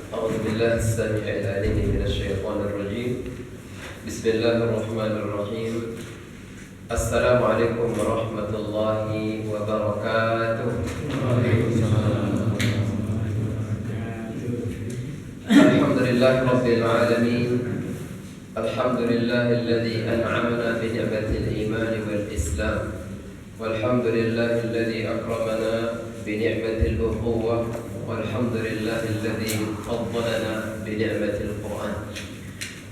أعوذ بالله السميع العليم من الشيطان الرجيم. بسم الله الرحمن الرحيم. السلام عليكم ورحمة الله وبركاته. الحمد لله رب العالمين. الحمد لله الذي أنعمنا بنعمة الإيمان والإسلام، والحمد لله الذي أكرمنا بنعمة الأخوة، والحمد لله الذي فضلنا بنعمة القرآن.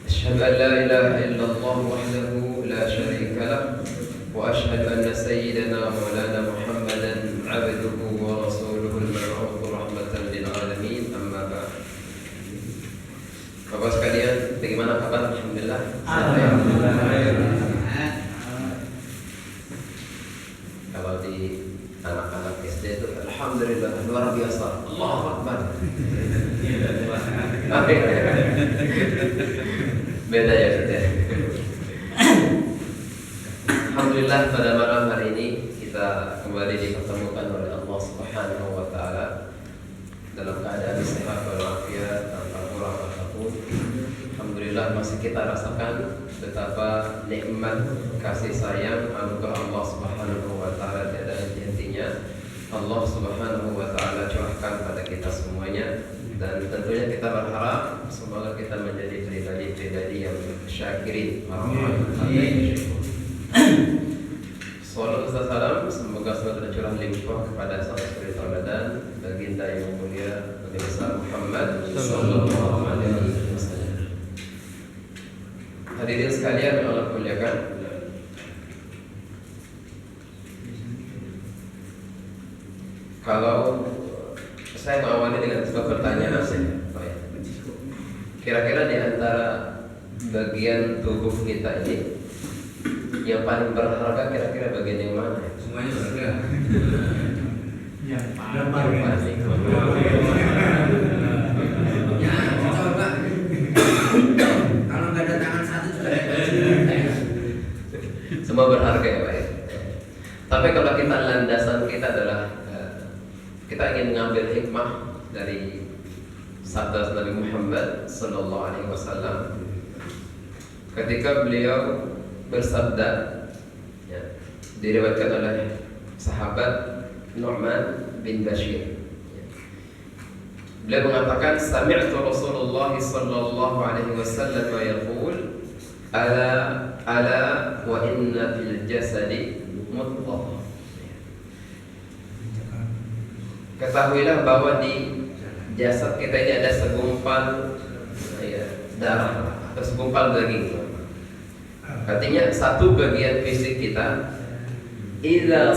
أشهد أن لا إله إلا الله وحده لا شريك له، وأشهد أن سيدنا مولانا محمدا عبده ورسوله المبعوث رحمة للعالمين. أما بعد. Bapak sekalian, bagaimana kabar? Alhamdulillah. Kalau di anak-anak SD itu alhamdulillah luar biasa. Allahu Akbar. Beda ya kita. Alhamdulillah pada malam hari ini kita kembali dipertemukan oleh Allah Subhanahu wa taala dalam keadaan sehat walafiat tanpa kurang apapun. Alhamdulillah masih kita rasakan betapa nikmat kasih sayang anugerah Allah Subhanahu wa taala tiada henti-hentinya. Allah Subhanahu wa taala curahkan pada kita semuanya, dan tentunya kita berharap semoga kita menjadi pribadi-pribadi yang syakirin. Salawat dan salam semoga selalu tercurah limpah kepada sang suri tauladan baginda yang mulia Nabi besar Muhammad sallallahu alaihi wasallam. Hadirin sekalian yang Allah muliakan, kalau saya mengawali dengan sebuah pertanyaan kira-kira di antara bagian tubuh kita ini yang paling berharga kira-kira bagian yang mana? Semuanya berharga. Yang paling Ya, coba. Kalau nggak ada tangan satu juga ada. Semua berharga ya Pak ya. Tapi kalau kita landasan kita adalah kita ingin mengambil hikmah dari sabda Nabi Muhammad sallallahu alaihi wasallam ketika beliau bersabda, ya, diriwayatkan oleh sahabat Nu'man bin Bashir, ya. Beliau mengatakan, sami'tu Rasulullah sallallahu alaihi wasallam yaqul, ala wa inna fil jasadi mudghah. Ketahuilah bahwa di jasad kita ini ada segumpal darah atau segumpal daging. Artinya satu bagian fisik kita, idza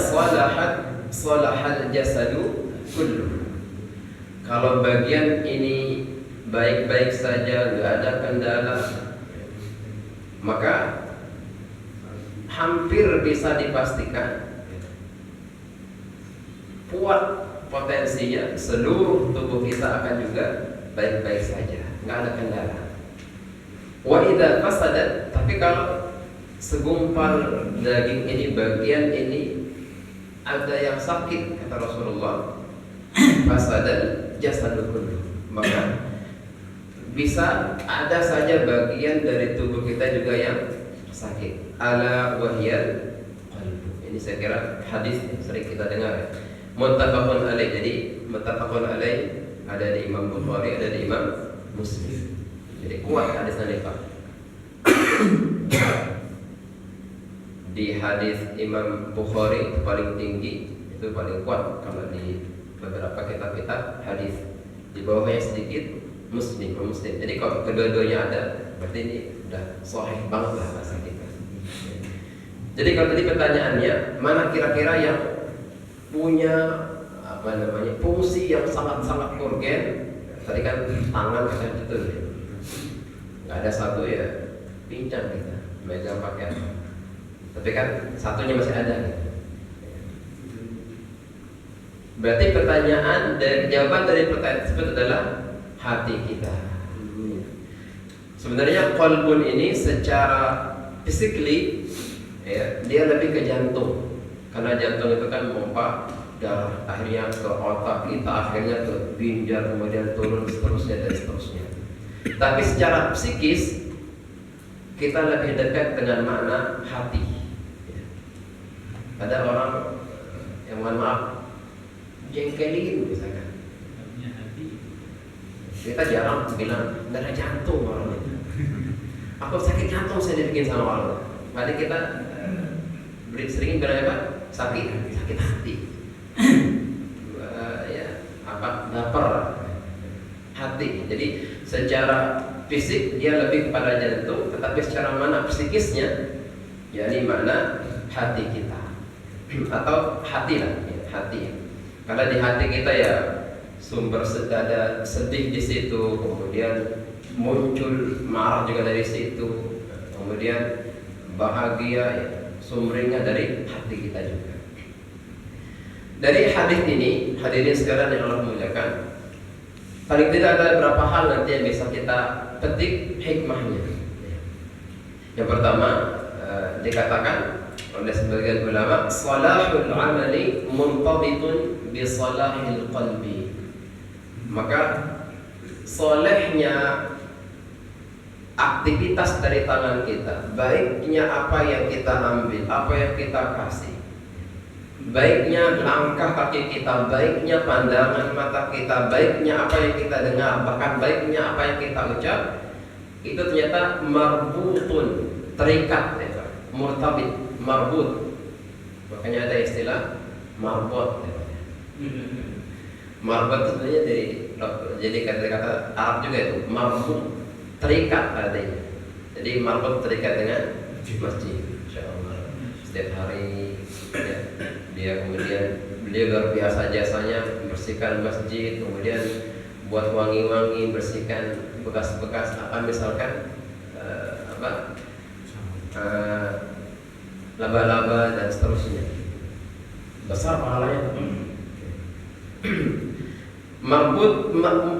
salahal jasadu kullu. Kalau bagian ini baik-baik saja, enggak ada kendala, maka hampir bisa dipastikan kuat potensinya seluruh tubuh kita akan juga baik-baik saja, enggak ada kendala. Wa idza fasadat, tapi kalau segumpal daging ini, bagian ini ada yang sakit, kata Rasulullah, fasadal jasadu kullu, maka bisa ada saja bagian dari tubuh kita juga yang sakit. Ala wahyal qalbu. Ini saya kira hadis yang sering kita dengar, ya. Muttafaqun alaih. Jadi muttafaqun alaih ada di Imam Bukhari, ada di Imam Muslim. Jadi kuat hadisnya nih Pak. Di hadis Imam Bukhari itu paling tinggi, itu paling kuat. Kalau di beberapa kitab-kitab hadis di bawahnya sedikit Muslim. Jadi kalau kedua-duanya ada, berarti ini udah sahih banget lah bahasa kita. Jadi kalau tadi pertanyaannya, mana kira-kira yang punya fungsi yang sangat-sangat urgen? Tadi kan tangan kan betul ya. Nggak ada satu ya pincang kita megang pakai. Tapi kan satunya masih ada gitu. Berarti jawaban dari pertanyaan tersebut adalah hati kita. Sebenarnya qalbun ini secara physically, ya, dia lebih ke jantung. Karena jantung itu kan memompa darah, akhirnya ke otak kita, akhirnya ke ginjal, kemudian turun seterusnya dan seterusnya. Tapi secara psikis kita lebih dekat dengan makna hati. Ada orang yang mohon maaf jengkelin misalkan. Kita jarang bilang darah jantung orang itu. Aku sakit jantung saya dibikin sama orang. Mari kita sering bilang apa? Sakit hati. Ya, apa? Baper hati. Jadi secara fisik dia lebih kepada jantung, tetapi secara mana psikisnya, yakni mana hati kita atau hati lah, ya, hati. Karena di hati kita ya sumber ada sedih di situ, kemudian muncul marah juga dari situ, kemudian bahagia ya, sumbernya dari hati kita juga. Dari hadis ini, hadirin sekalian yang Allah muliakan, paling tidak ada beberapa hal nanti yang bisa kita petik hikmahnya. Yang pertama dikatakan oleh sebagian ulama, salahul amali muntabitun bi salahil qalbi. Maka solehnya aktivitas dari tangan kita, baiknya apa yang kita ambil, apa yang kita kasih, baiknya langkah kaki kita, baiknya pandangan mata kita, baiknya apa yang kita dengar, bahkan baiknya apa yang kita ucap, itu ternyata marbutun, terikat, ya, murtabit, marbut. Makanya ada istilah marbot. Ya. Marbot itu sebenarnya jadi kata-kata Arab juga itu, marbut, terikat artinya. Jadi marbut terikat dengan masjid. Insyaallah setiap hari ya, dia kemudian beliau luar biasa jasanya membersihkan masjid, kemudian buat wangi-wangi, bersihkan bekas-bekas apa misalkan laba-laba dan seterusnya. Besar pahalanya. Marbut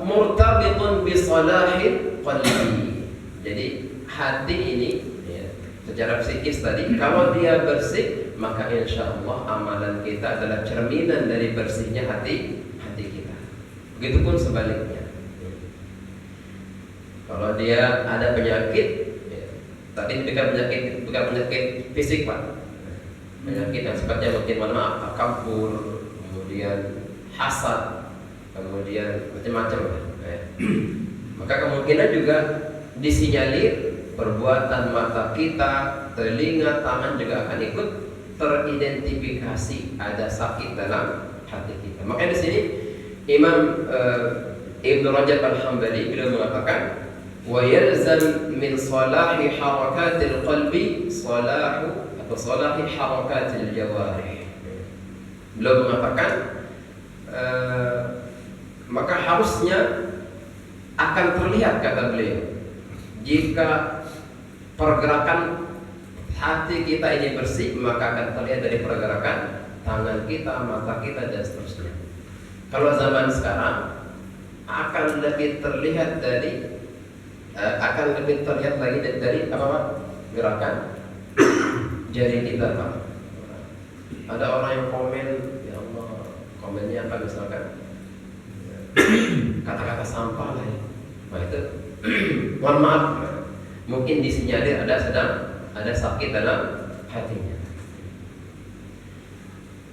murtabitun bi salahil qalbi. Jadi hati ini ya, secara psikis tadi kalau dia bersih, maka insya Allah amalan kita adalah cerminan dari bersihnya hati kita. Begitupun sebaliknya. Kalau dia ada penyakit, ya, tapi bukan penyakit fisik pak, penyakit yang sifatnya mungkin takabur, kemudian hasad, kemudian macam-macam. Ya. Maka kemungkinan juga disinyalir perbuatan mata kita, telinga, tangan juga akan ikut teridentifikasi ada sakit dalam hati kita. Makanya di sini Imam Ibnu Rajab Al-Hambali beliau mengatakan wa yalzam min salahi harakatil qalbi salahi harakatil jawarih. Beliau mengatakan maka harusnya akan terlihat, kata beliau, jika pergerakan hati kita ini bersih, maka akan terlihat dari pergerakan tangan kita, mata kita, dan seterusnya. Kalau zaman sekarang akan lebih terlihat lagi dari apa Pak? Gerakan jari kita Pak. Ada orang yang komen, ya Allah, komennya apa misalkan kata-kata sampah lah ya. Nah itu mohon maaf, mungkin disinyalir ada sakit dalam hatinya.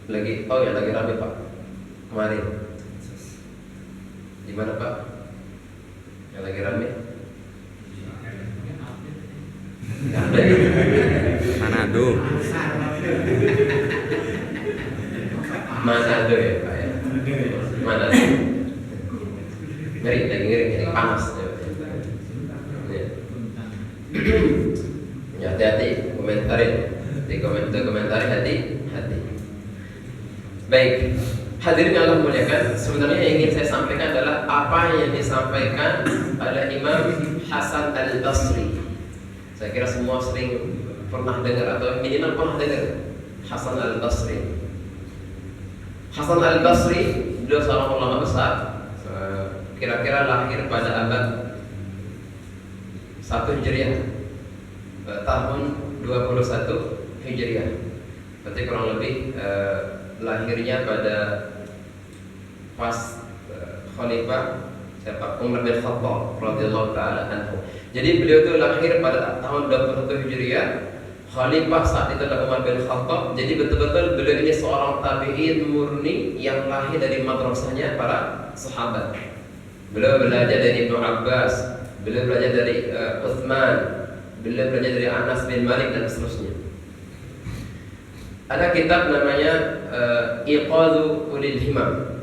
Lagi rame Pak kemarin. Di mana Pak? Yang lagi rame? Manado. Manado ya Pak ya. Manado. Ngeri, lagi ngeri, ini panas. Ya, hati-hati komentarin, komentari hati. Baik, hadirin yang Allah muliakan, sebenarnya yang ingin saya sampaikan adalah apa yang disampaikan oleh Imam Hasan Al-Basri. Saya kira semua sering pernah dengar atau minimal pernah dengar Hasan Al-Basri. Hasan Al-Basri beliau seorang ulama besar, kira-kira lahir pada abad 1 Hijriah, tahun 21 Hijriah. Berarti kurang lebih lahirnya pada pas Khalifah siapa? Umar bin Khattab radhiyallahu taala anhu. Jadi beliau itu lahir pada tahun 21 Hijriah. Khalifah saat itu adalah Umar bin Khattab. Jadi betul-betul beliau ini seorang tabi'in murni yang lahir dari madrasahnya para sahabat. Beliau belajar dari Ibnu Abbas, beliau belajar dari Utsman, beliau belajar dari Anas bin Malik dan seterusnya. Ada kitab namanya Iqadhu Ulil Himam.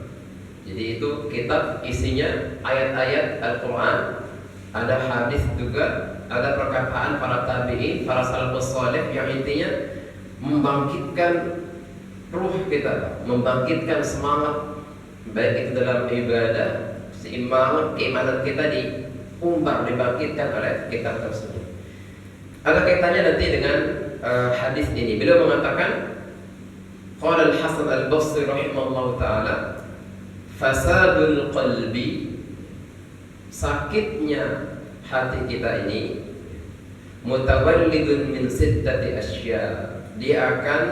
Jadi itu kitab isinya ayat-ayat Al-Quran, ada hadis juga, ada perkataan para tabi'in, para salafus saleh yang intinya membangkitkan ruh kita, membangkitkan semangat baik itu dalam ibadah, seimbangan keimanan kita diumbar, dibangkitkan oleh kitab tersebut. Ada kaitannya nanti dengan hadis ini. Beliau mengatakan, qala Al-Hasan Al-Basri rahimahullahu taala, fasadul qalbi, sakitnya hati kita ini, mutawallidun min sittati asya, dia akan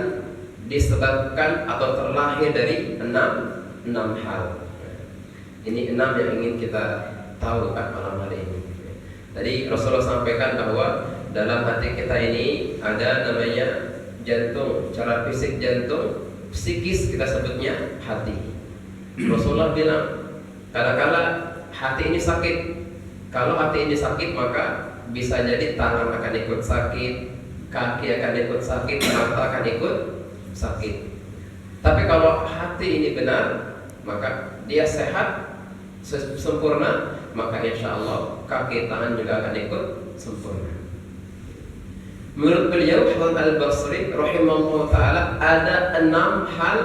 disebabkan atau terlahir dari enam hal. Ini 6 yang ingin kita tahu malam hari ini. Tadi Rasulullah sampaikan bahwa dalam hati kita ini ada namanya jantung, secara fisik jantung, psikis kita sebutnya hati. Rasulullah bilang, kadang-kala hati ini sakit. Kalau hati ini sakit, maka bisa jadi tangan akan ikut sakit, kaki akan ikut sakit, mata akan ikut sakit. Tapi kalau hati ini benar, maka dia sehat sempurna, maka insya Allah kaki tangan juga akan ikut sempurna. Menurut beliau Hasan Al-Basri rahimahullah ta'ala, ada 6 hal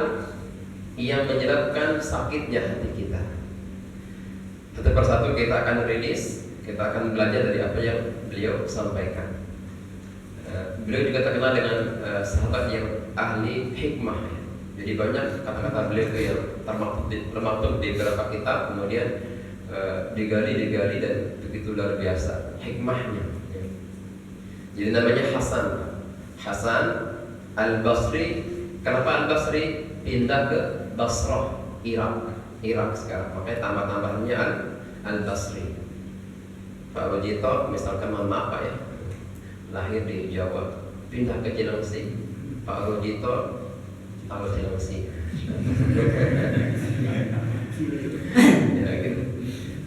yang menyebabkan sakitnya hati kita. Satu persatu kita akan rilis, kita akan belajar dari apa yang beliau sampaikan. Beliau juga terkenal dengan sahabat yang ahli hikmah. Jadi banyak kata-kata beliau yang termaktub di beberapa kitab, kemudian digali dan begitu luar biasa hikmahnya. Jadi namanya Hasan Al-Basri. Kenapa Al-Basri? Pindah ke Basrah, Irak sekarang. Makanya tambah-tambahnya Al-Basri. Pak Rojito misalkan mama apa ya, lahir di Jawa, pindah ke Cilengsi. Pak Rojito tahu Cilengsi. Ya gitu.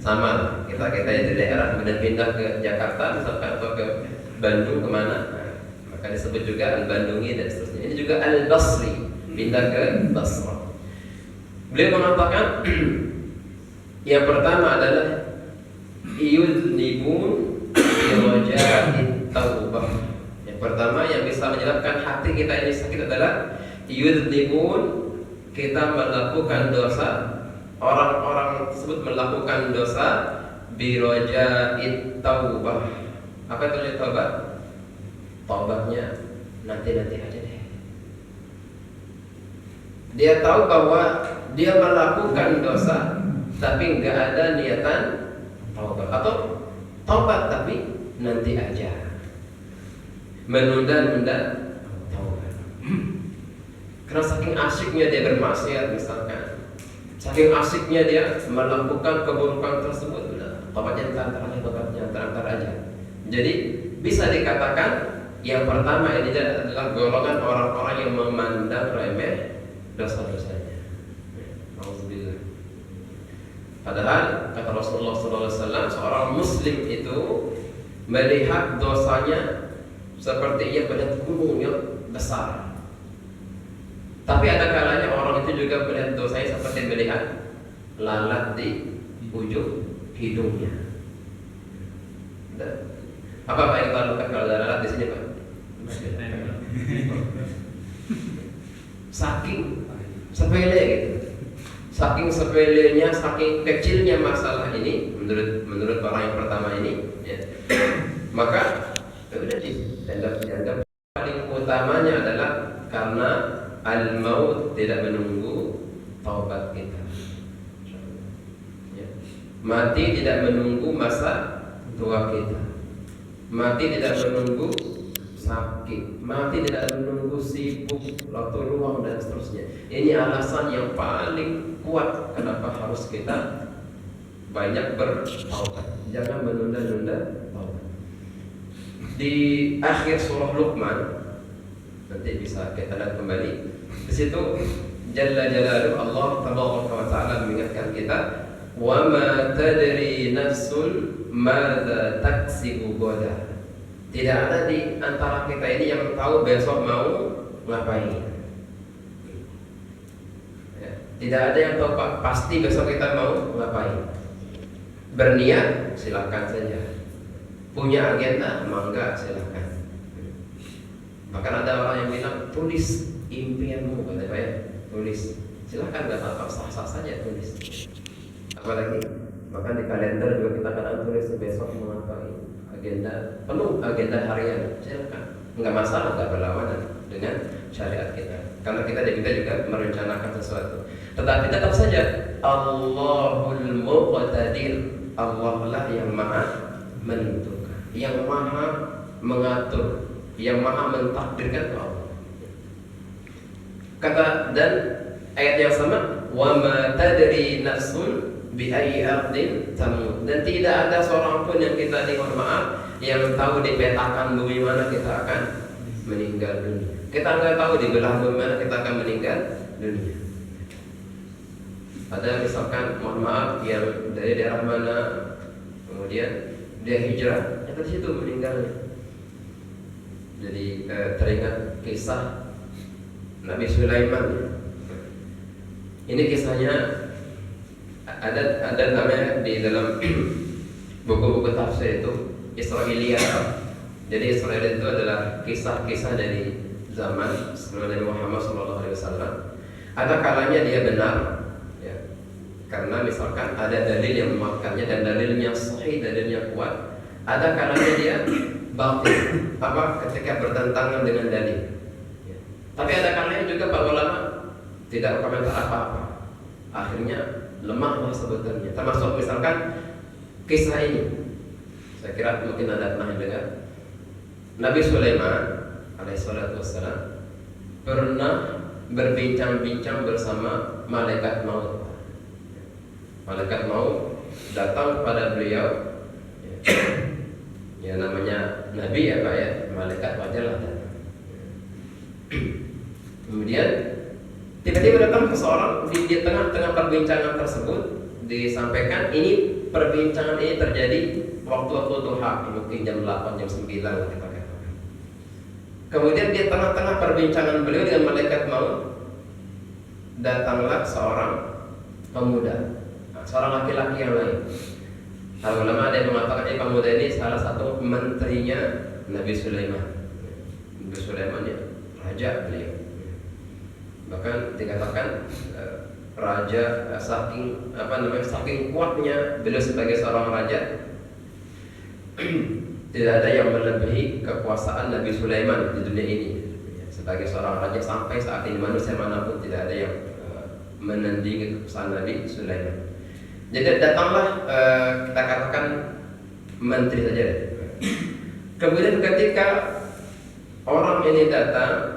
Sama lah. Kita di daerah kemudian pindah ke Jakarta misalkan atau ke Bandung kemana, maka disebut juga Al-Bandungi dan seterusnya. Ini juga Al-Basri, pindah ke Basrah. Beliau mengatakan yang pertama adalah yudnibun biraja'in taubah. Yang pertama yang bisa menyebabkan hati kita ini sakit adalah yudnibun, kita melakukan dosa, orang-orang tersebut melakukan dosa biraja'in taubah. Apa itu taubat? Taubatnya nanti aja deh. Dia tahu bahwa dia melakukan dosa, tapi nggak ada niatan taubat, atau taubat tapi nanti aja, menunda taubat. Karena saking asyiknya dia bermaksiat misalkan, saking asyiknya dia melakukan keburukan tersebut, taubatnya antar aja. Jadi bisa dikatakan yang pertama ini adalah golongan orang-orang yang memandang remeh dosa-dosanya. Alhamdulillah. Padahal kata Rasulullah SAW, seorang Muslim itu melihat dosanya seperti ia melihat gunung yang besar. Tapi ada kalanya orang itu juga melihat dosanya seperti melihat lalat di ujung hidungnya. Apa Pak yang tahu kalau ada lalat di sini Pak? Saking sepele gitu, saking sepelenya, saking kecilnya masalah ini menurut orang yang pertama ini, ya. Maka sudah dianggap paling utamanya adalah karena al-maut tidak menunggu taubat kita, ya. Mati tidak menunggu masa tua kita, mati tidak menunggu sakit, mati tidak menunggu, sibuk, waktu luang dan seterusnya. Ini alasan yang paling kuat kenapa harus kita banyak bertaubat. Jangan menunda-nunda taubat. Di akhir surah Luqman, nanti bisa kita lihat kembali. Di situ Jalla Jalaluhu Allah Tabaraka wa Ta'ala mengingatkan kita, wa ma tadri nafsun madza taksibu ghadan. Tidak ada di antara kita ini yang tahu besok mau ngapain. Ya, tidak ada yang tahu pasti besok kita mau ngapain. Berniat silakan saja. Punya agenda mangga silakan. Bahkan ada orang yang bilang tulis impianmu, kata Pak ya, tulis. Silakan, nggak apa-apa, sah-sah saja tulis. Apalagi bahkan di kalender juga kita kadang tulis besok mau ngapain. Agenda penuh, agenda harian, silakan, nggak masalah, nggak berlawanan dengan syariat kita, karena kita diminta juga merencanakan sesuatu. Tetapi tetap saja Allahul Muqtadir, Allah lah yang maha menentukan, yang maha mengatur, yang maha mentakdirkan Allah. Kata dan ayat yang sama, wa ma tadri nafsun bi ayyi ardin tamut. Dan tidak ada seorang pun yang kita mohon maaf yang tahu dipetakan bumi mana kita akan meninggal dunia. Kita nggak tahu di belah bumi mana kita akan meninggal dunia. Ada misalkan mohon maaf yang dari daerah mana, kemudian dia hijrah, yang di situ meninggalnya. Jadi teringat kisah Nabi Sulaiman. Ini kisahnya ada namanya di dalam buku-buku tafsir itu Israiliyat. Jadi Israiliyat itu adalah kisah-kisah dari zaman sebelum Nabi Muhammad SAW. Ada kalanya dia benar, ya, karena misalkan ada dalil yang menguatkannya dan dalilnya sahih, dalilnya kuat. Ada kalanya dia batil, ketika bertentangan dengan dalil. Ya. Tapi ada kalanya juga para ulama tidak berkomentar apa-apa. Akhirnya lemahlah sebetulnya. Termasuk misalkan kisah ini, saya kira mungkin ada pernah dengar. Nabi Sulaiman alaihissalatu wassalam pernah berbincang-bincang bersama malaikat maut. Malaikat maut datang kepada beliau. Ya namanya Nabi ya Pak ya, malaikat wajarlah datang. Kemudian tiba-tiba datang seseorang di tengah-tengah perbincangan tersebut, disampaikan ini perbincangan ini terjadi waktu-waktu duha, mungkin jam 8, jam 9 lah kita katakan. Kemudian di tengah-tengah perbincangan beliau dengan malaikat maut, datanglah seorang pemuda, seorang laki-laki yang lain. Para ulama ada yang mengatakan pemuda ini salah satu menterinya Nabi Sulaiman. Nabi Sulaiman ya raja beliau. Bahkan dikatakan raja saking saking kuatnya beliau sebagai seorang raja. Tidak ada yang melebihi kekuasaan Nabi Sulaiman di dunia ini. Sebagai seorang raja sampai saat ini manusia manapun tidak ada yang menandingi kekuasaan Nabi Sulaiman. Jadi datanglah kita katakan menteri saja. Kemudian ketika orang ini datang,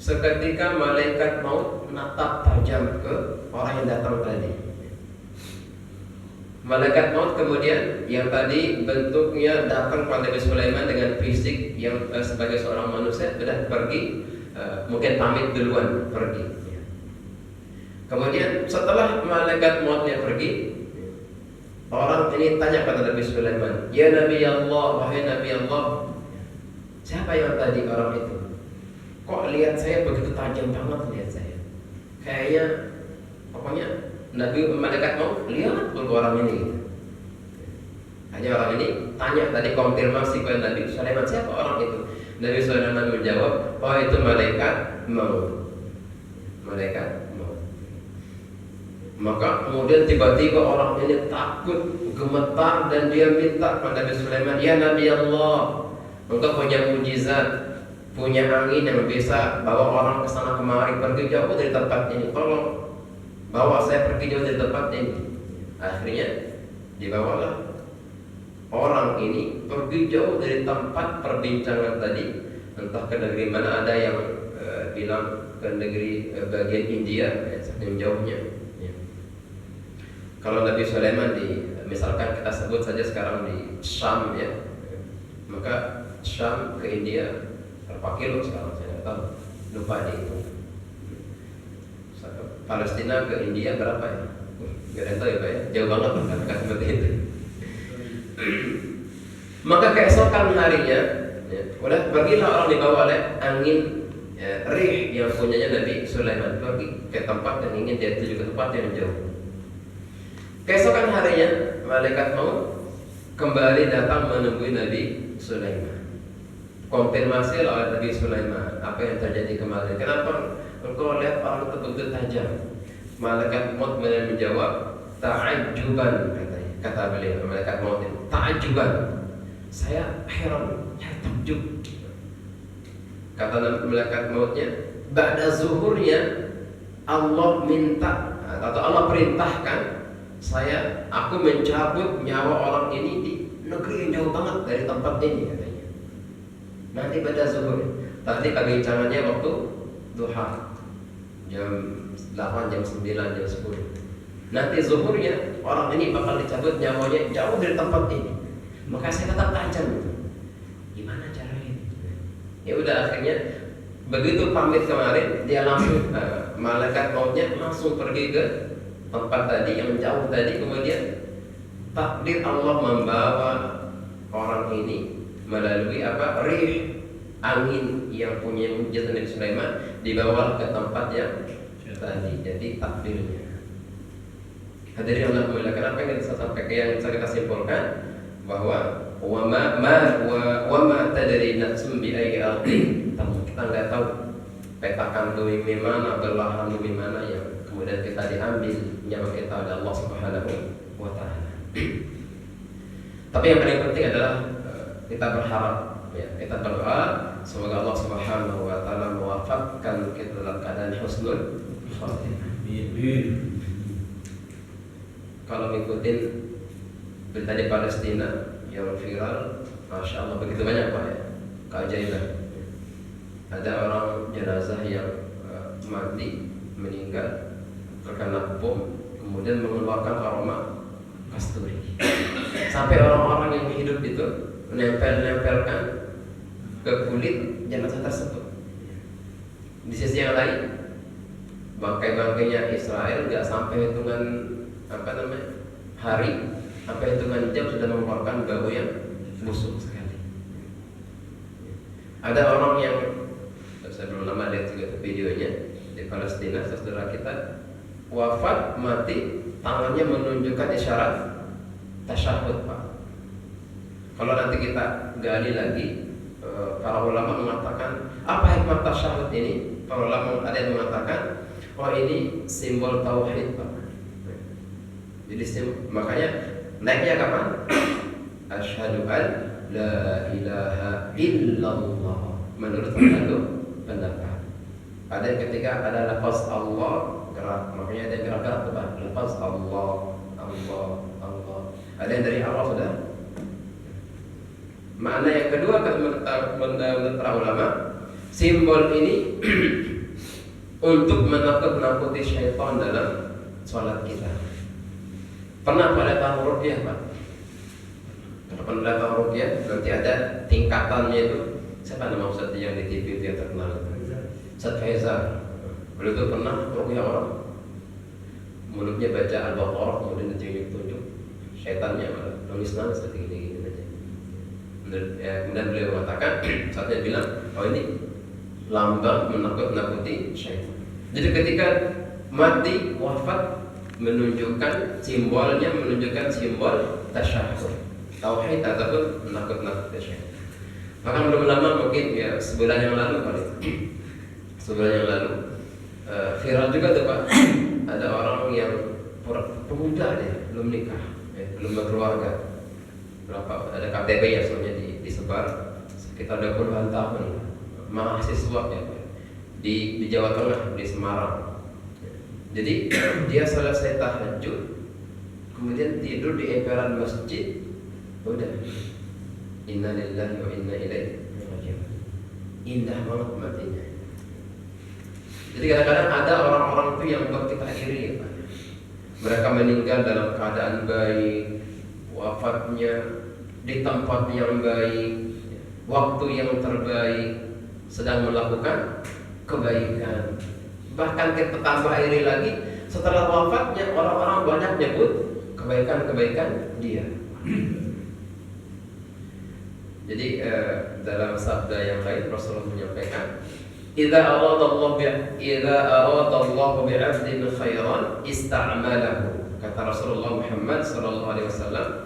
seketika malaikat maut menatap tajam ke orang yang datang tadi. Malaikat maut kemudian yang tadi bentuknya datang kepada Nabi Sulaiman dengan fisik yang sebagai seorang manusia sudah pergi, mungkin pamit duluan pergi. Kemudian setelah malaikat mautnya pergi, orang ini tanya kepada Nabi Sulaiman, ya Nabi Allah, wahai Nabi Allah, siapa yang tadi orang itu? Kok lihat saya begitu tajam banget lihat saya? Kayaknya pokoknya Nabi malaikat mau lihat dulu orang ini. Hanya orang ini tanya tadi konfirmasi kepada Nabi Sulaiman, siapa orang itu? Nabi Sulaiman menjawab, oh itu malaikat maut. Malaikat maut. Maka kemudian tiba-tiba orang ini takut, gemetar dan dia minta kepada Nabi Sulaiman, ya Nabi Allah, engkau punya mujizat, punya angin yang bisa bawa orang ke sana kemari, pergi jauh dari tempat ini. Tolong bawa saya pergi jauh dari tempat ini. Akhirnya dibawalah orang ini pergi jauh dari tempat perbincangan tadi, entah ke negeri mana. Ada yang bilang ke negeri bagian India, saking jauhnya. Ya. Kalau Nabi Sulaiman misalkan kita sebut saja sekarang di Syam, ya, maka Syam ke India berapa kilo sekarang saya nggak tahu, lupa dihitung. Palestina ke India berapa ya? Nggak ada yang tahu ya Pak ya, jauh banget kan seperti itu. Maka keesokan harinya, ya, udah pergilah orang dibawa oleh angin, ya, rih yang punyanya Nabi Sulaiman, pergi ke tempat yang ingin dia tuju, ke tempat yang jauh. Keesokan harinya malaikat maut kembali datang menemui Nabi Sulaiman. Konfirmasi oleh Nabi Sulaiman apa yang terjadi kemarin. Kenapa engkau lihat orang itu begitu tajam? Malaikat maut menjawab, ta'ajjuban, katanya. Kata beliau, malaikat maut itu, ta'ajjuban. Saya heran, saya takjub. Kata malaikat mautnya, ba'da zuhurnya Allah minta atau Allah perintahkan aku mencabut nyawa orang ini di negeri yang jauh banget dari tempat ini, katanya. Nanti pada zuhur. Tadi perbincangannya waktu duha, jam 8, jam 9, jam 10. Nanti zuhurnya orang ini bakal dicabut nyawanya jauh dari tempat ini. Maka saya tetap tajam. Gimana caranya? Ya udah, akhirnya begitu pamit kemarin, dia langsung malaikat mautnya langsung pergi ke tempat tadi yang jauh tadi. Kemudian takdir Allah membawa orang ini melalui apa? Rih, angin yang punya mujizat Nabi Sulaiman, dibawa ke tempat yang tadi. Jadi takdirnya. Hadirin Allah muliakan, apa yang saya sampaikan, yang bisa kita simpulkan bahwa wa ma tadri nafsun bi ayyi ardin. Kita nggak tahu petakan bumi mana, belahan bumi mana yang kemudian kita diambil nyawa kita oleh Allah Subhanahu wa taala. Tapi yang paling penting adalah kita berharap, ya, kita berdoa semoga Allah Subhanahu wa taala mewafaqkan kita dalam keadaan husnul khatimah. Amin. Kalau ngikutin berita di Palestina yang viral, masya Allah begitu banyak Pak ya, keajaiban. Ada orang jenazah yang mati, meninggal terkena bom, kemudian mengeluarkan aroma kasturi. Sampai orang-orang yang hidup itu menempelkan ke kulit jenazah tersebut. Di sisi yang lain, bangkai-bangkainya Israel nggak sampai hitungan hari, sampai hitungan jam sudah mengeluarkan bau yang busuk sekali. Ada orang yang saya belum lama lihat juga videonya di Palestina, saudara kita wafat mati, tangannya menunjukkan isyarat tasyahud Pak. Kalau nanti kita gali lagi, para ulama mengatakan apa hikmah tasyahud ini? Para ulama ada yang mengatakan, oh ini simbol tauhid Pak. Jadi makanya naiknya kapan? Asyhadu an la ilaha illallah. Menurut pendapat. Ada yang ketika ada lafaz Allah gerak, makanya ada yang gerak Tuhan. Lafaz Allah, Allah, Allah. Ada yang dari awal sudah. Makna yang kedua menurut para ulama, simbol ini untuk menakut-nakuti syaitan dalam sholat kita. Pernah pada tahun rukyah Pak? Pernah tahun rukyah, nanti ada tingkatannya itu. Siapa nama Ustaz yang di TV itu yang terkenal? Ustaz Faizal. Beliau itu pernah rukyah orang, mulutnya baca Al-Baqarah, kemudian ditunjuk syaitannya nangis-nangis seperti gini aja. Kemudian beliau mengatakan, saatnya bilang, oh ini lambang menakut-nakuti syaitan. Jadi ketika mati, wafat, menunjukkan simbolnya, menunjukkan simbol tasyahud, tauhid ataupun menakut-nakuti syaitan. Bahkan belum lama, mungkin ya sebulan yang lalu kali, sebulan yang lalu viral juga tuh Pak. Ada orang yang pemuda dia, belum nikah, belum berkeluarga, berapa ada KTP ya, soalnya disebar sekitar 20-an tahun, mahasiswa ya di Jawa Tengah, di Semarang. Jadi dia selesai tahajud, kemudian tidur di emperan masjid, udah, inna lillahi wa inna ilaihi raji'un. Indah banget matinya. Jadi kadang-kadang ada orang-orang itu yang buat kita iri ya Pak. Mereka meninggal dalam keadaan baik, wafatnya di tempat yang baik, waktu yang terbaik, sedang melakukan kebaikan. Bahkan kita tambah iri lagi, setelah wafatnya orang-orang banyak nyebut kebaikan-kebaikan dia. Jadi dalam sabda yang lain Rasulullah menyampaikan, "Idza aradallahu bi'abdin khairan ista'malahu." Kata Rasulullah Muhammad sallallahu alaihi wasallam,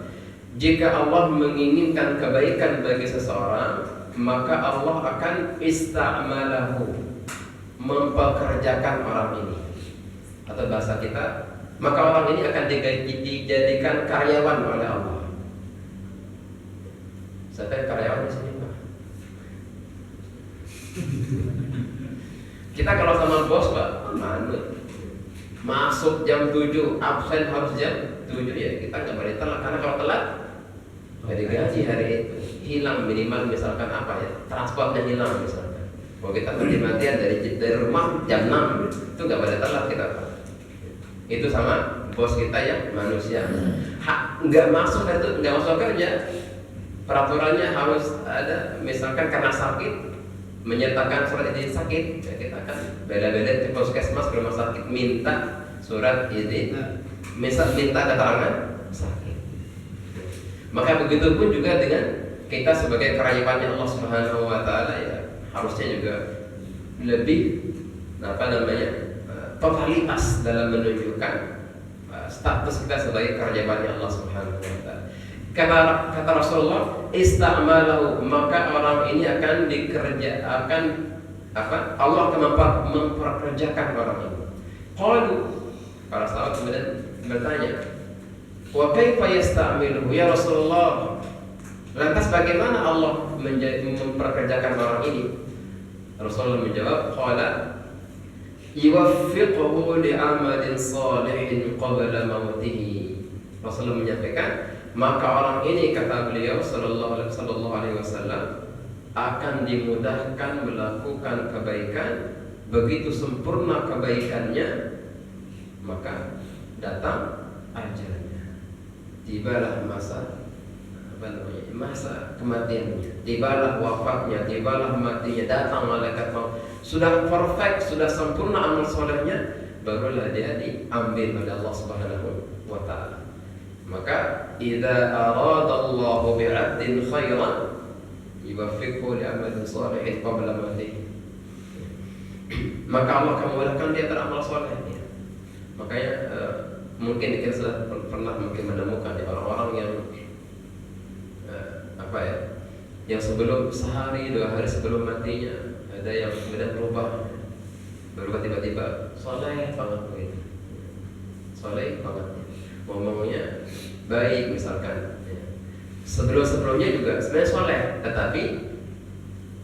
jika Allah menginginkan kebaikan bagi seseorang, maka Allah akan ista'malahu, mempekerjakan orang ini. Atau bahasa kita, maka orang ini akan dijadikan karyawan oleh Allah. Siapa yang karyawan di sini Pak? Kita kalau sama bos Pak, manut. Masuk jam 7, absen harus jam 7 ya, kita nggak boleh telat. Karena kalau telat nggak digaji hari itu. Hilang minimal misalkan apa ya, transportnya hilang misalkan. Kalau kita mati-matian dari rumah jam 6, itu nggak boleh telat kita Pak. Itu sama bos kita yang manusia. Nggak masuk kerja. Peraturannya harus ada, misalkan karena sakit, menyatakan surat izin sakit, ya kita akan beda-beda ke puskesmas, ke rumah sakit, minta surat izin, minta keterangan sakit. Maka begitu pun juga dengan kita sebagai karyawannya Allah Subhanahu Wa Taala ya, harusnya juga lebih totalitas dalam menunjukkan status kita sebagai karyawannya Allah Subhanahu Wa Taala. Kata Rasulullah, ista'malahu, maka orang ini akan Allah akan memperkerjakan orang ini. Qalu, para sahabat kemudian bertanya, wa kaifa yasta'miluhu ya Rasulullah? Lantas bagaimana Allah memperkerjakan orang ini? Rasulullah menjawab, qala yuwaffiquhu li'amalin salihin qabla mautihi. Rasulullah menyampaikan, maka orang ini, kata beliau sallallahu alaihi wasallam, akan dimudahkan melakukan kebaikan. Begitu sempurna kebaikannya, maka datang ajalnya, tibalah masa kematiannya, tibalah wafatnya, tibalah matinya, datang malaikat maut. Sudah perfect, sudah sempurna amal solehnya, barulah dia diambil oleh Allah Subhanahu wa Ta'ala. Maka idza aradallahu bi'abdin khairan yuwaffiqhu li'amalin shalihin qabla mautihi. Maka Allah akan memudahkan dia beramal saleh. Makanya mungkin kita sudah pernah menemukan ya, orang-orang yang yang sebelum sehari 2 hari sebelum matinya ada yang kemudian berubah tiba-tiba saleh banget begitu. Saleh banget. Ngomongnya baik misalkan ya. Sebelumnya juga sebenarnya soleh, tetapi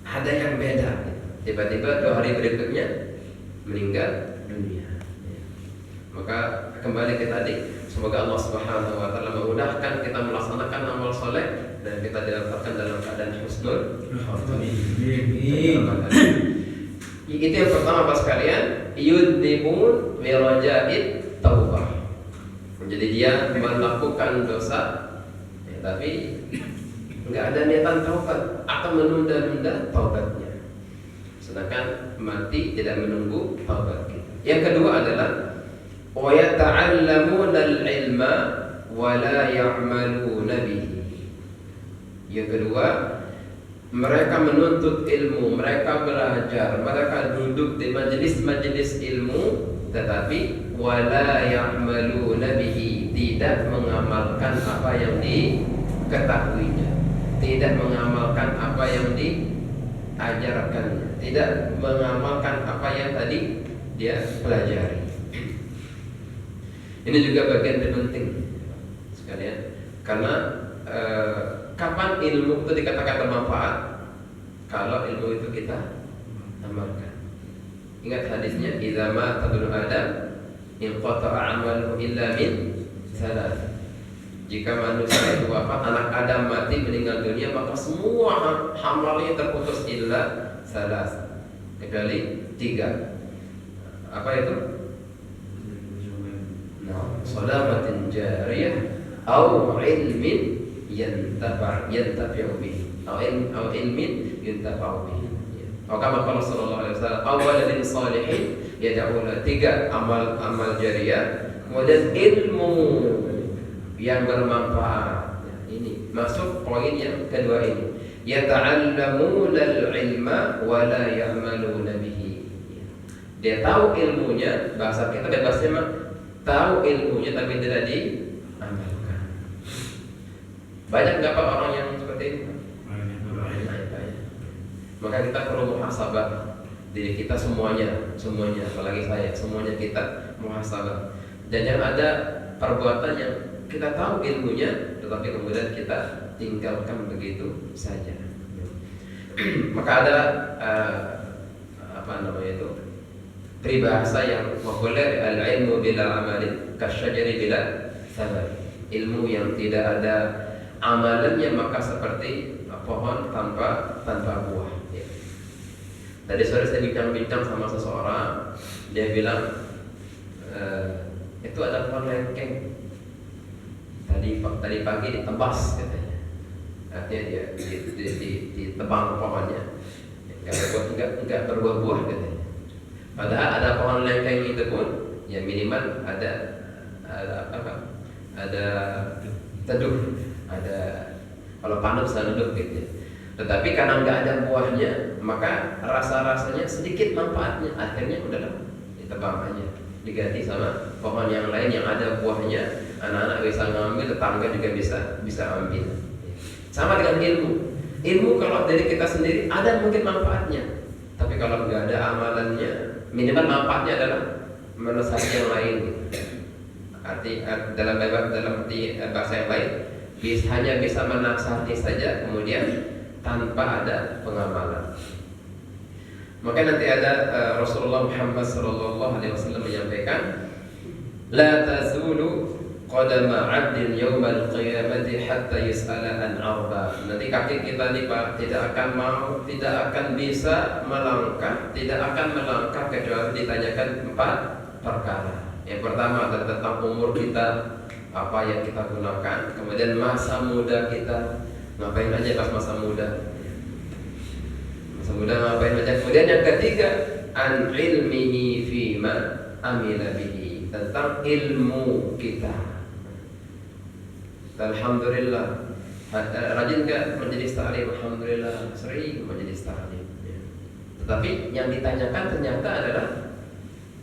ada yang beda gitu. Tiba-tiba 2 hari berikutnya meninggal dunia ya. Maka kembali ke tadi, semoga Allah Subhanahu wa Ta'ala memudahkan kita melaksanakan amal soleh dan kita didapatkan dalam keadaan husnul khotimah. Itu yang pertama Bapak sekalian, yudnimun wiraja'id taubah. Jadi dia melakukan dosa ya, tapi nggak ada niatan taubat atau menunda-nunda taubatnya, sedangkan mati tidak menunggu taubat kita. Yang kedua adalah wa yata'allamuna al-ilma wa la ya'maluna bihi. Yang kedua, mereka menuntut ilmu, mereka belajar, mereka duduk di majelis-majelis ilmu, tetapi wala ya'maluna bihi, tidak mengamalkan apa yang diketahuinya, tidak mengamalkan apa yang diajarkannya, tidak mengamalkan apa yang tadi dia pelajari. Ini juga bagian terpenting sekalian, karena kapan ilmu itu dikatakan bermanfaat? Kalau ilmu itu kita amalkan. Ingat hadisnya, idza mata ibnu Adam inqata'a 'amaluhu illa min 3. Jika manusia itu wafat, anak Adam mati meninggal dunia, maka semua amalnya terputus illa salas, kecuali 3. Apa itu? Nah, salamatin jariyah au ilmin yantafi'u bihi au ilmin yuntafa'u bihi. Atau kama qala sallallahu alaihi wasallam, awwaladin salihin yad'u 3 amal jariyah, kemudian ilmu yang bermanfaat. Ini masuk poin yang kedua ini. Yata'allamuna al-ilma wa la ya'maluna bihi. Dia tahu ilmunya, bahasa kita bebasnya mah tahu ilmunya tapi tidak diamalkan. Banyak nggak Pak orang yang seperti ini? Banyak. Maka kita perlu muhasabah diri kita semuanya, apalagi saya, semuanya kita muhasabah. Dan yang ada perbuatan yang kita tahu ilmunya, tetapi kemudian kita tinggalkan begitu saja. Maka ada peribahasa yang populer, al-ilmu bila amalin kasyajari bila sabar. Ilmu yang tidak ada amalannya maka seperti pohon tanpa buah. Tadi sore saya bincang-bincang sama seseorang, dia bilang itu ada pohon lengkeng. Tadi pagi ditebas katanya. Artinya dia ditebang pohonnya. Enggak berbuah-buah katanya. Padahal ada pohon lengkeng itu pun ya minimal ada teduh, ada kalau panas bisa duduk gitu. Tetapi karena nggak ada buahnya, maka rasa-rasanya sedikit manfaatnya. Akhirnya udahlah ditebang aja, diganti sama pohon yang lain yang ada buahnya. Anak-anak bisa ngambil, tetangga juga bisa ambil. Sama dengan ilmu kalau dari kita sendiri ada mungkin manfaatnya, tapi kalau nggak ada amalannya, minimal manfaatnya adalah menasihati yang lain. Arti dalam bahasa yang lain, hanya bisa menasihati saja, kemudian tanpa ada pengamalan. Maka nanti ada Rasulullah Muhammad SAW menyampaikan, la tazulu qadama 'abdin yaumal qiyamati hatta yus'ala an arba. Nanti kaki kita nih Pak tidak akan bisa melangkah kecuali ditanyakan 4 perkara. Yang pertama adalah tentang umur kita, apa yang kita gunakan, kemudian masa muda kita, ngapain aja pas masa muda ngapain aja. Kemudian yang ketiga, an ilmihi fima amila bihi, tentang ilmu kita. Alhamdulillah, rajin gak majelis ta'lim? Alhamdulillah, sering majelis ta'lim. Tetapi yang ditanyakan ternyata adalah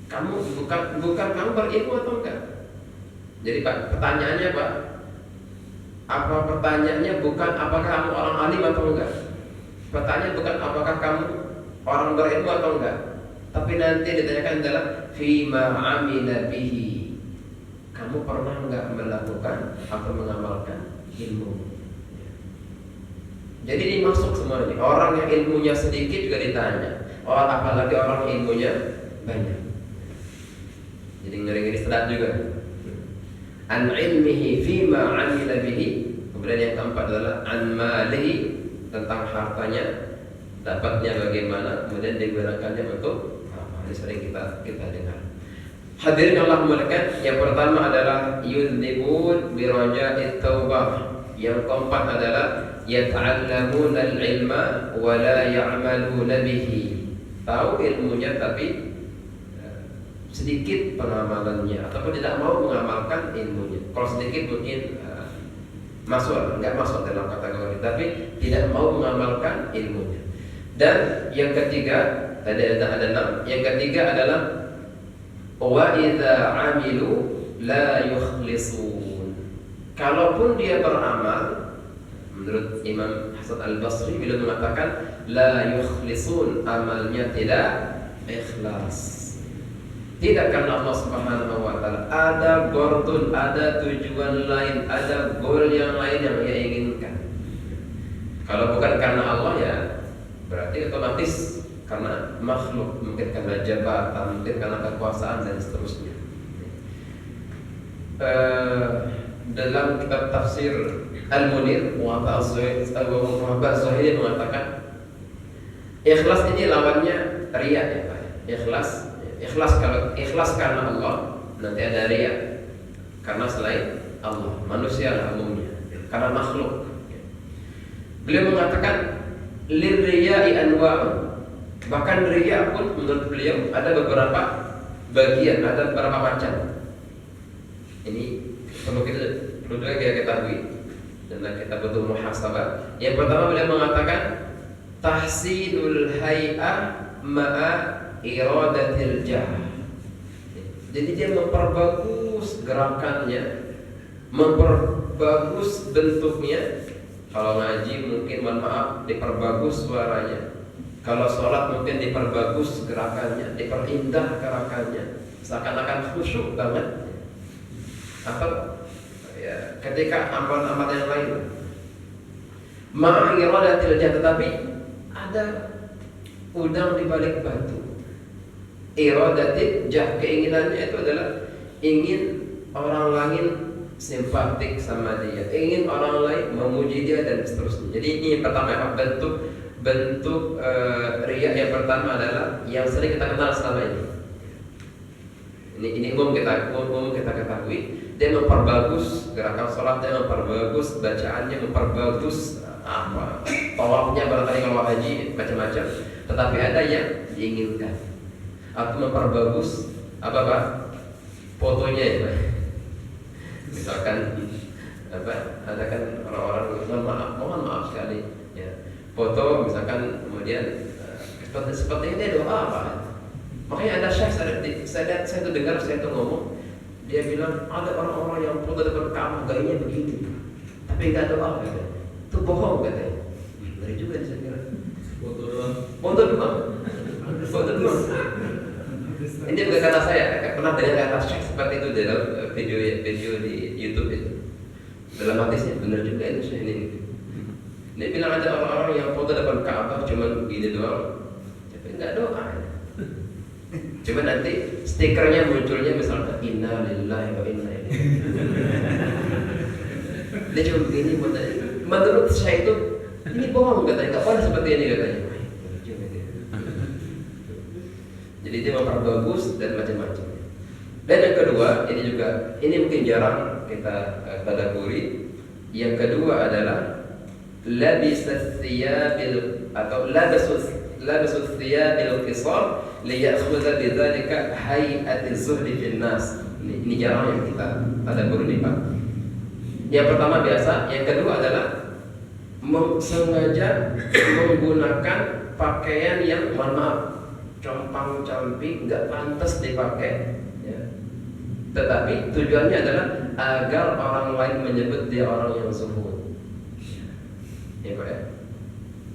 kamu bukan kamu berilmu atau enggak. Jadi Pak, pertanyaannya Pak, apa pertanyaannya bukan apakah kamu orang alim atau enggak. Pertanyaan bukan apakah kamu orang berilmu atau enggak, tapi nanti ditanyakan adalah fima amila bihi. Kamu pernah enggak melakukan atau mengamalkan ilmu? Jadi ini masuk semua ini. Orang yang ilmunya sedikit juga ditanya. Apalagi orang yang ilmunya banyak. Jadi ngeri-ngeri serat juga. An ilmihi fima amila bihi. Kemudian yang keempat adalah an malihi, tentang hartanya, dapatnya bagaimana, kemudian digunakannya untuk apa. Ini sering kita dengar. Hadirin Allah muliakan, yang pertama adalah yudnibun biraja'it taubah. Yang keempat adalah yata'allamuna al-ilma wa la ya'maluna bihi. Tahu ilmunya tapi sedikit pengamalannya, ataupun tidak mau mengamalkan ilmunya. Kalau sedikit mungkin nggak masuk dalam kategori, tapi tidak mau mengamalkan ilmunya. Dan yang ketiga, tadi ada 6. Yang ketiga adalah wa idza amilu la yukhlisun. Kalaupun dia beramal, menurut Imam Hasan Al-Basri beliau mengatakan la yukhlisun, amalnya tidak ikhlas. Tidak karena Allah Subhanahu wa taala, ada gordun, ada tujuan lain, ada goal yang lain yang ia inginkan. Kalau bukan karena Allah ya berarti otomatis karena makhluk, mungkin karena jabatan, mungkin karena kekuasaan dan seterusnya. dalam kitab tafsir Al-Munir, Muhammad Az-Zuhaili mengatakan ikhlas ini lawannya riya ya Pak. Ikhlas karena Allah, nanti ada riya karena selain Allah, manusia lah umumnya, karena makhluk. Beliau mengatakan lirriya'i anwa'un. Bahkan riya pun menurut beliau ada beberapa bagian, ada beberapa macam. Ini perlu juga kita ketahui dan kita butuh muhasabah. Yang pertama beliau mengatakan tahsinul hay'ah ma'a iradatil jah. Jadi dia memperbagus gerakannya, memperbagus bentuknya. Kalau ngaji mungkin mohon maaf diperbagus suaranya. Kalau sholat mungkin diperbagus gerakannya, diperindah gerakannya, seakan-akan khusyuk banget. Atau ya, ketika amalan-amalan yang lain ma'iradatil jah, tetapi ada udang di balik batu. Iradatil jah, keinginannya itu adalah ingin orang lain simpatik sama dia, ingin orang lain memuji dia dan seterusnya. Jadi ini yang pertama, bentuk riya yang pertama adalah yang sering kita kenal selama ini. Ini umum kita ketahui. Dia memperbagus gerakan sholatnya, memperbagus bacaannya, memperbagus tawafnya, barangkali kalau haji macam-macam. Tetapi ada yang diinginkan atau memperbagus apa Pak? Fotonya ya Pak. Misalkan ada kan orang-orang mohon maaf sekali ya, foto misalkan kemudian sepertinya dia doa apa. Makanya ada saya tuh dengar, saya tuh ngomong, dia bilang ada orang-orang yang foto depan kamu gayanya begini, tapi nggak doa katanya. Itu bohong katanya. Ngeri juga saya kira. Foto doang. Ini bukan kata saya pernah dengar kata Syekh seperti itu dalam video di YouTube itu. Dalam hadisnya benar juga itu Syekh ini. Dia bilang ada orang-orang yang foto depan Ka'bah cuma begini doang, tapi nggak doa. Cuma nanti stikernya munculnya misalnya inna lillahi wa inna ilaihi. Dia cuma begini menurut saya itu ini bohong katanya, nggak boleh seperti ini katanya. Jadi dia memperbagus dan macam-macam. Dan yang kedua, ini mungkin jarang kita tadabburi. Yang kedua adalah labisas thiyabil atau labasus thiyabil qisar liyakhudha bidzalika hay'atiz zuhdi fil nas. Ini jarang yang kita tadabburi nih Pak. Yang pertama biasa, yang kedua adalah sengaja menggunakan pakaian yang mohon maaf compang-camping, nggak pantas dipakai ya. Tetapi tujuannya adalah agar orang lain menyebut dia orang yang zuhud ya Pak ya.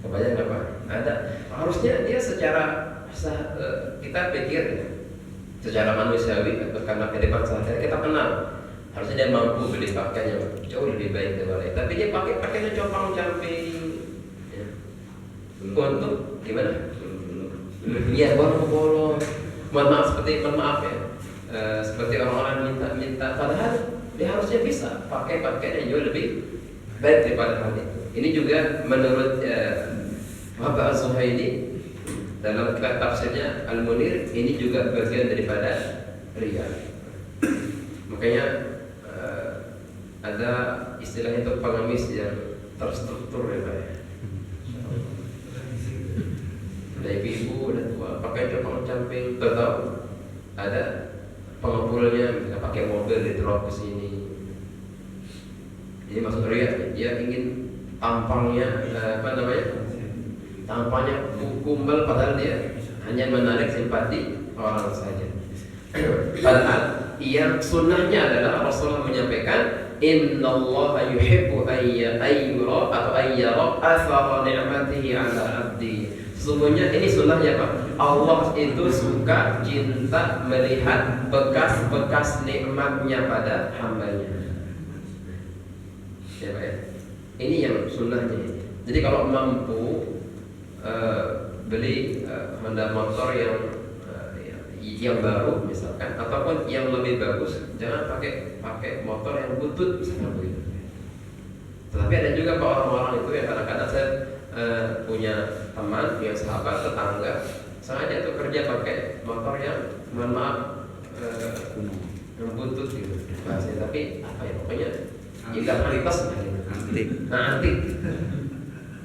Kebayang nggak Pak? Ada harusnya dia secara kita pikir ya, secara manusiawi karena kehidupan sehari-hari kita kenal, harusnya dia mampu beli pakaian yang jauh lebih baik daripada, tapi dia pakai pakaian yang compang-camping ya. Untuk gimana? Iya, bolong-bolong. Mohon maaf ya. Seperti orang-orang minta, padahal dia harusnya bisa pakai pakaian yang jauh lebih baik daripada hal itu. Ini juga menurut Muhammad Az-Zuhaili dalam kitab tafsirnya Al-Munir, ini juga bagian daripada riya. Makanya ada istilah itu pengemis yang terstruktur ya Pak ya. Ada ibu-ibu dan tua pakai compang-camping, tahu ada pengumpulnya misalnya pakai mobil di drop ke sini. Ini maksud riya, dia ingin tampangnya tampangnya kumbal, padahal dia hanya menarik simpati orang saja. Padahal yang sunnahnya adalah Rasulullah menyampaikan innallaha yuhibbu ayyura atau ayyara athara ni'matihi 'ala 'abdi. Sesungguhnya ini sunnahnya Pak. Allah itu suka, cinta melihat bekas-bekas nikmatnya pada hambanya. Ya Pak ya. Ini yang sunnahnya. Jadi kalau mampu beli Honda motor yang baru misalkan, ataupun yang lebih bagus, jangan pakai motor yang butut misalkan begitu. Tetapi ada juga Pak orang-orang itu yang kadang-kadang saya punya teman, yang sahabat, tetangga, sengaja tuh kerja pakai motor yang mohon maaf yang butut gitu bahasanya, tapi apa ya pokoknya jika kualitas Antik. antik.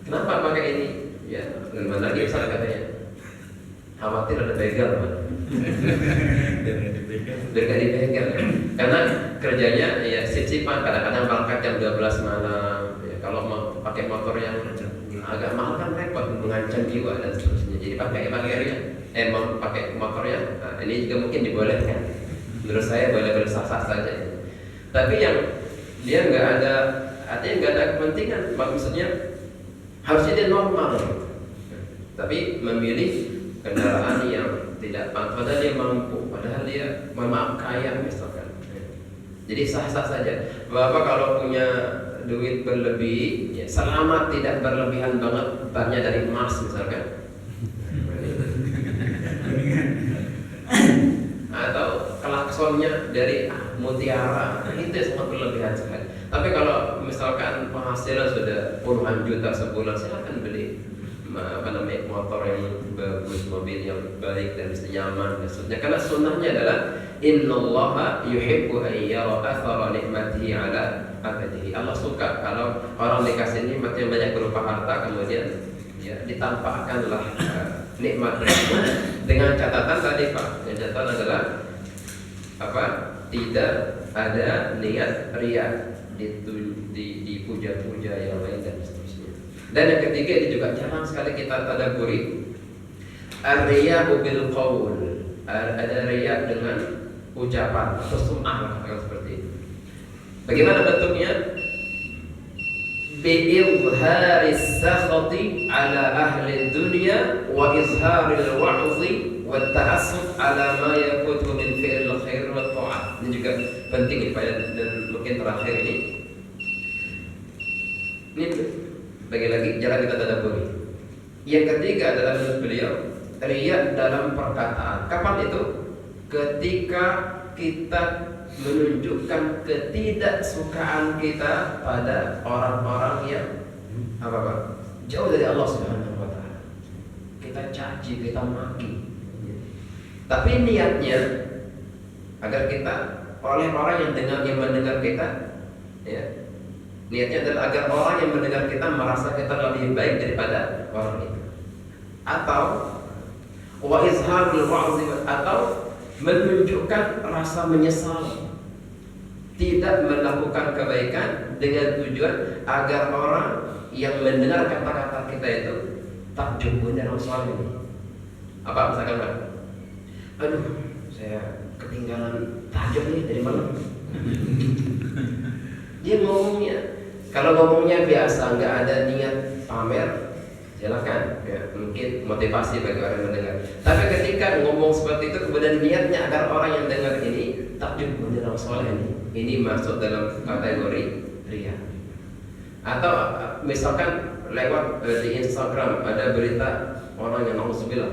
Kenapa pakai ini? Ya, gimana lagi misalnya katanya khawatir ada begal, biar gak dibegal ya. Karena kerjanya ya sip-sipan, kadang-kadang berangkat jam 12 malam ya, kalau mau pakai motor yang agak mahal kan repot, mengancam jiwa dan seterusnya. Jadi pakai mau pakai motornya, nah, ini juga mungkin dibolehkan. Menurut saya boleh sah-sah saja. Tapi yang dia nggak ada, artinya nggak ada kepentingan, maksudnya harusnya dia normal. Tapi memilih kendaraan yang tidak pantas, padahal dia mampu, padahal dia maaf kaya misalkan. Jadi sah-sah saja. Bapak kalau punya duit berlebih, ya, selama tidak berlebihan banget, banyak dari emas misalkan, atau klaksonnya dari mutiara, itu sangat berlebihan sekali. Tapi kalau misalkan penghasilan sudah puluhan juta sebulan, silahkan beli motor yang bagus, mobil yang baik dan nyaman maksudnya. Karena sunnahnya adalah innallaha yuhibbu an yara athara nikmatihi ala abadihi. Allah suka kalau orang dikasih nikmat yang banyak berupa harta, kemudian ya ditampakkanlah nikmat tersebut dengan catatan tadi Pak. Yang catatan adalah apa? Tidak ada niat riya, dipuja-puja yang lain dan seterusnya. Dan yang ketiga, ini juga jarang sekali kita tadabburi, ar-riya'u bil qaul. Ada riya dengan ucapan atau sum'ah seperti itu. Bagaimana bentuknya? Bi'izharis sakhati ala ahli dunya wa izharil wa'zi wa ta'assuf ala ma yakutu min fi'il khair wa ta'at. Ini juga penting Pak, dan mungkin terakhir ini lagi-lagi jarang kita tadabburi. Yang ketiga adalah menurut beliau riya dalam perkataan. Kapan itu? Ketika kita menunjukkan ketidaksukaan kita pada orang-orang yang jauh dari Allah Subhanahu wa taala. Kita caci, kita maki. Tapi niatnya agar kita, oleh orang yang mendengar kita, ya, niatnya adalah agar orang yang mendengar kita merasa kita lebih baik daripada orang itu. Atau wa izharul wa'zi, atau menunjukkan rasa menyesal tidak melakukan kebaikan dengan tujuan agar orang yang mendengar kata-kata kita itu takjub dan soal ini. Apa misalkan Pak? Aduh, saya ketinggalan tahajud nih dari malam. Dia ngomongnya, kalau ngomongnya biasa, nggak ada niat pamer, silakan, ya, mungkin motivasi bagi orang yang mendengar. Tapi ketika ngomong seperti itu, kemudian niatnya agar orang yang dengar ini takjub dengan soleh ini masuk dalam kategori riya. Atau misalkan lewat di Instagram ada berita orang yang nauzubillah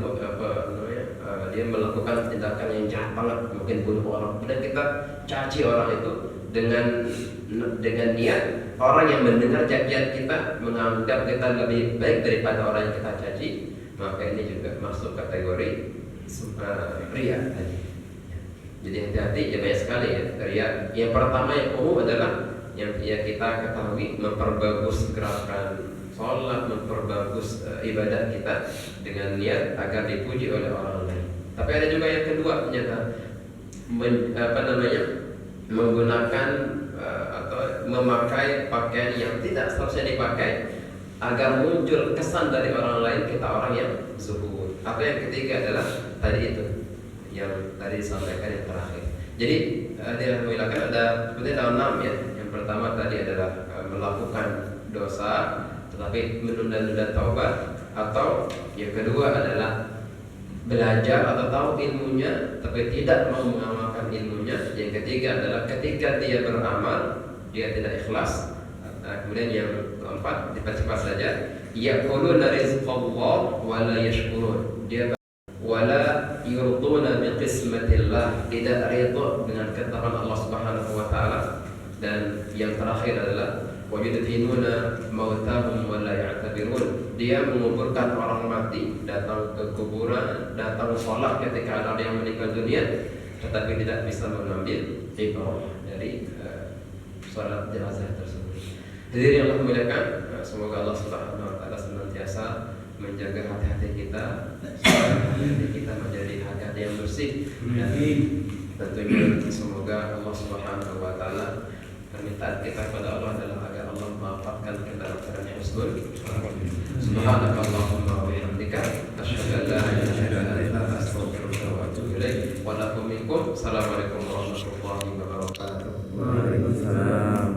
dia melakukan tindakan yang jahat banget, mungkin bunuh orang, dan kita caci orang itu dengan niat orang yang mendengar cacian kita menganggap kita lebih baik daripada orang yang kita caci, maka ini juga masuk kategori riya tadi. Jadi hati-hati, ya banyak sekali ya riya. Yang pertama yang umum adalah yang ya kita ketahui, memperbagus gerakan sholat, memperbagus ibadah kita dengan niat agar dipuji oleh orang lain. Tapi ada juga yang kedua, ternyata menggunakan atau memakai pakaian yang tidak seharusnya dipakai agar muncul kesan dari orang lain kita orang yang zuhud. Atau yang ketiga adalah tadi itu yang tadi disampaikan yang terakhir. Jadi dilakukan ada sebenarnya ada 6 ya. Yang pertama tadi adalah melakukan dosa tetapi menunda-nunda taubat, atau yang kedua adalah belajar atau tahu ilmunya tapi tidak mau mengamalkan ilmunya. Yang ketiga adalah ketika dia beramal dia tidak ikhlas. Kemudian yang keempat, cepat-cepat saja, yaquluna rizqallah wa la yashkurun. Dia wala yurduna biqismatillah, tidak ridha dengan ketetapan Allah Subhanahu wa taala. Dan yang terakhir adalah wa yudfinuna mautahum wa la ya'tabirun, dia menguburkan orang mati, datang ke kuburan, datang sholat ketika ada yang meninggal dunia, tetapi tidak bisa mengambil ibrah dari sholat jenazah tersebut. Hadirin yang Allah muliakan, semoga Allah Subhanahu wa taala senantiasa menjaga hati-hati kita, hati kita menjadi hati yang bersih, dan tentunya semoga Allah Subhanahu wa taala, permintaan kita kepada Allah adalah agar Allah memaafkan kita dalam keadaan husnul. Subhanakallahumma wa bihamdika asyhadu an la ilaha illa anta astaghfiruka wa atubu ilaik. Wa lakum minkum. Assalamualaikum warahmatullahi wabarakatuh. Waalaikumsalam.